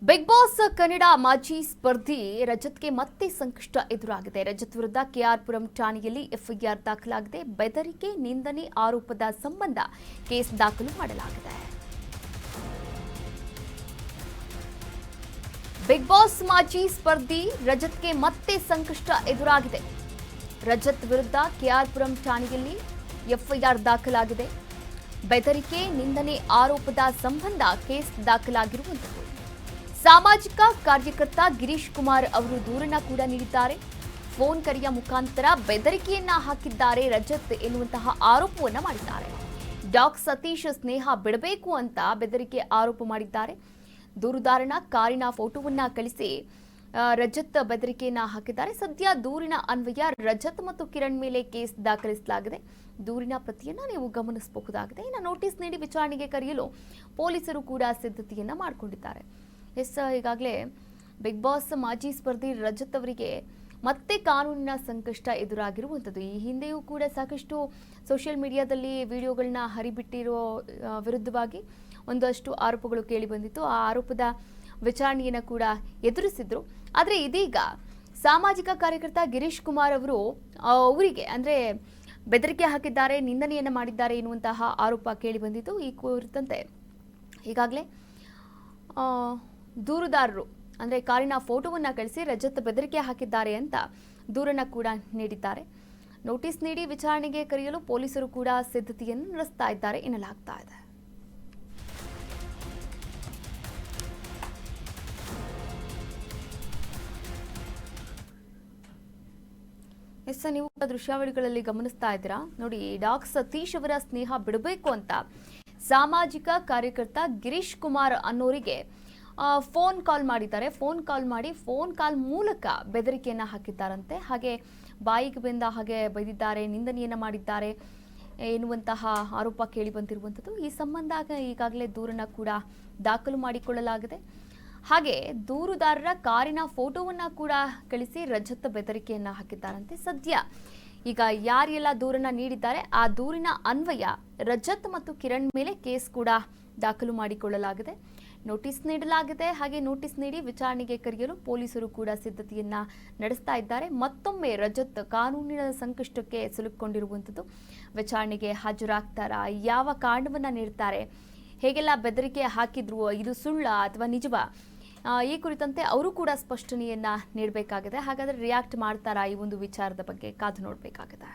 Big boss Kannada ಮಾಜಿ ಸ್ಪರ್ಧಿ ರಜತ್ಗೆ ಮತ್ತೆ ಸಂಕಷ್ಟ ಎದುರಾಗಿದೆ. ರಜತ್ ವಿರುದ್ಧ ಕೆಆರ್ಪುರಂ ಠಾಣೆಯಲ್ಲಿ ಎಫ್ಐಆರ್ ದಾಖಲಾಗಿದೆ. ಬೆದರಿಕೆ, ನಿಂದನೆ ಆರೋಪದ ಸಂಬಂಧ ಕೇಸ್ ದಾಖಲು ಮಾಡಲಾಗಿದೆ. ಬಿಗ್ ಬಾಸ್ ಮಾಜಿ ಸ್ಪರ್ಧಿ ರಜತ್ಗೆ ಮತ್ತೆ ಸಂಕಷ್ಟ ಎದುರಾಗಿದೆ. ರಜತ್ ವಿರುದ್ಧ ಕೆಆರ್ಪುರಂ ಠಾಣೆಯಲ್ಲಿ ಎಫ್ಐಆರ್ ದಾಖಲಾಗಿದೆ. ಬೆದರಿಕೆ, ನಿಂದನೆ ಆರೋಪದ ಸಂಬಂಧ ಕೇಸ್ ದಾಖಲಾಗಿರುವಂಥದ್ದು. ಸಾಮಾಜಿಕ ಕಾರ್ಯಕರ್ತ ಗಿರೀಶ್ ಕುಮಾರ್ ಅವರು ದೂರನ್ನ ಕೂಡ ನೀಡಿದ್ದಾರೆ. ಫೋನ್ ಕರೆಯ ಮುಖಾಂತರ ಬೆದರಿಕೆಯನ್ನ ಹಾಕಿದ್ದಾರೆ ರಜತ್ ಎನ್ನುವಂತಹ ಆರೋಪವನ್ನ ಮಾಡಿದ್ದಾರೆ. ಡಾಕ್ ಸತೀಶ್ ಸ್ನೇಹ ಬಿಡಬೇಕು ಅಂತ ಬೆದರಿಕೆ ಆರೋಪ ಮಾಡಿದ್ದಾರೆ. ದೂರುದಾರನ ಕಾರಿನ ಫೋಟೋವನ್ನ ಕಳಿಸಿ ರಜತ್ ಬೆದರಿಕೆಯನ್ನ ಹಾಕಿದ್ದಾರೆ. ಸದ್ಯ ದೂರಿನ ಅನ್ವಯ ರಜತ್ ಮತ್ತು ಕಿರಣ್ ಮೇಲೆ ಕೇಸ್ ದಾಖಲಿಸಲಾಗಿದೆ. ದೂರಿನ ಪ್ರತಿಯನ್ನ ನೀವು ಗಮನಿಸಬಹುದಾಗಿದೆ. ಇನ್ನು ನೋಟಿಸ್ ನೀಡಿ ವಿಚಾರಣೆಗೆ ಕರೆಯಲು ಪೊಲೀಸರು ಕೂಡ ಸಿದ್ಧತೆಯನ್ನ ಮಾಡಿಕೊಂಡಿದ್ದಾರೆ. ಈಗಾಗಲೇ ಬಿಗ್ ಬಾಸ್ ಮಾಜಿ ಸ್ಪರ್ಧಿ ರಜತ್ ಅವರಿಗೆ ಮತ್ತೆ ಕಾನೂನಿನ ಸಂಕಷ್ಟ ಎದುರಾಗಿರುವಂಥದ್ದು. ಈ ಹಿಂದೆಯೂ ಕೂಡ ಸಾಕಷ್ಟು ಸೋಷಿಯಲ್ ಮೀಡಿಯಾದಲ್ಲಿ ವಿಡಿಯೋಗಳನ್ನ ಹರಿಬಿಟ್ಟಿರೋ ವಿರುದ್ಧವಾಗಿ ಒಂದಷ್ಟು ಆರೋಪಗಳು ಕೇಳಿ ಬಂದಿತ್ತು. ಆ ಆರೋಪದ ವಿಚಾರಣೆಯನ್ನು ಕೂಡ ಎದುರಿಸಿದ್ರು. ಆದರೆ ಇದೀಗ ಸಾಮಾಜಿಕ ಕಾರ್ಯಕರ್ತ ಗಿರೀಶ್ ಕುಮಾರ್ ಅವರು ಅವರಿಗೆ ಅಂದರೆ ಬೆದರಿಕೆ ಹಾಕಿದ್ದಾರೆ, ನಿಂದನೆಯನ್ನು ಮಾಡಿದ್ದಾರೆ ಎನ್ನುವಂತಹ ಆರೋಪ ಕೇಳಿ ಬಂದಿತ್ತು. ಈ ಕುರಿತಂತೆ ಈಗಾಗಲೇ ದೂರುದಾರರು ಅಂದರೆ ಕಾರಿನ ಫೋಟೋವನ್ನು ಕಳಿಸಿ ರಜತ್ ಬೆದರಿಕೆ ಹಾಕಿದ್ದಾರೆ ಅಂತ ದೂರನ್ನ ಕೂಡ ನೀಡಿದ್ದಾರೆ. ನೋಟಿಸ್ ನೀಡಿ ವಿಚಾರಣೆಗೆ ಕರೆಯಲು ಪೊಲೀಸರು ಕೂಡ ಸಿದ್ಧತೆಯನ್ನು ನಡೆಸ್ತಾ ಇದ್ದಾರೆ ಎನ್ನಲಾಗ್ತಾ ಇದೆ. ನೀವು ದೃಶ್ಯಾವಳಿಗಳಲ್ಲಿ ಗಮನಿಸ್ತಾ ಇದ್ದೀರಾ ನೋಡಿ. ಡಾಕ್ ಸತೀಶ್ ಅವರ ಸ್ನೇಹ ಬಿಡಬೇಕು ಅಂತ ಸಾಮಾಜಿಕ ಕಾರ್ಯಕರ್ತ ಗಿರೀಶ್ ಕುಮಾರ್ ಅನ್ನೋರಿಗೆ ಫೋನ್ ಕಾಲ್ ಮಾಡಿದ್ದಾರೆ. ಫೋನ್ ಕಾಲ್ ಮೂಲಕ ಬೆದರಿಕೆಯನ್ನು ಹಾಕಿದ್ದಾರಂತೆ. ಹಾಗೆ ಬಾಯಿಗೆ ಬಂದ ಹಾಗೆ ಬೈದಿದ್ದಾರೆ, ನಿಂದನೆಯನ್ನು ಮಾಡಿದ್ದಾರೆ ಎನ್ನುವಂತಹ ಆರೋಪ ಕೇಳಿ ಬಂದಿರುವಂಥದ್ದು. ಈ ಸಂಬಂಧ ಈಗಾಗಲೇ ದೂರನ್ನ ಕೂಡ ದಾಖಲು ಮಾಡಿಕೊಳ್ಳಲಾಗಿದೆ. ಹಾಗೆ ದೂರುದಾರರ ಕಾರಿನ ಫೋಟೋವನ್ನ ಕೂಡ ಕಳಿಸಿ ರಜತ್ ಬೆದರಿಕೆಯನ್ನ ಹಾಕಿದ್ದಾರಂತೆ. ಸದ್ಯ ಈಗ ಯಾರೆಲ್ಲ ದೂರನ್ನ ನೀಡಿದ್ದಾರೆ ಆ ದೂರಿನ ಅನ್ವಯ ರಜತ್ ಮತ್ತು ಕಿರಣ್ ಮೇಲೆ ಕೇಸ್ ಕೂಡ ದಾಖಲು ಮಾಡಿಕೊಳ್ಳಲಾಗಿದೆ. ನೋಟಿಸ್ ನೀಡಲಾಗಿದೆ. ಹಾಗೆ ನೋಟಿಸ್ ನೀಡಿ ವಿಚಾರಣೆಗೆ ಕರೆಯಲು ಪೊಲೀಸರು ಕೂಡ ಸಿದ್ಧತೆಯನ್ನ ನಡೆಸ್ತಾ ಇದ್ದಾರೆ. ಮತ್ತೊಮ್ಮೆ ರಜತ್ ಕಾನೂನಿನ ಸಂಕಷ್ಟಕ್ಕೆ ಸಿಲುಕೊಂಡಿರುವಂಥದ್ದು. ವಿಚಾರಣೆಗೆ ಹಾಜರಾಗ್ತಾರಾ, ಯಾವ ಕಾರಣವನ್ನ ನೀಡ್ತಾರೆ, ಹೇಗೆಲ್ಲ ಬೆದರಿಕೆ ಹಾಕಿದ್ರು, ಇದು ಸುಳ್ಳ ಅಥವಾ ನಿಜವಾ, ಈ ಕುರಿತಂತೆ ಅವರು ಕೂಡ ಸ್ಪಷ್ಟನೆಯನ್ನ ನೀಡಬೇಕಾಗಿದೆ. ಹಾಗಾದ್ರೆ ರಿಯಾಕ್ಟ್ ಮಾಡ್ತಾರಾ ಈ ಒಂದು ವಿಚಾರದ ಬಗ್ಗೆ ಕಾದು ನೋಡಬೇಕಾಗಿದೆ.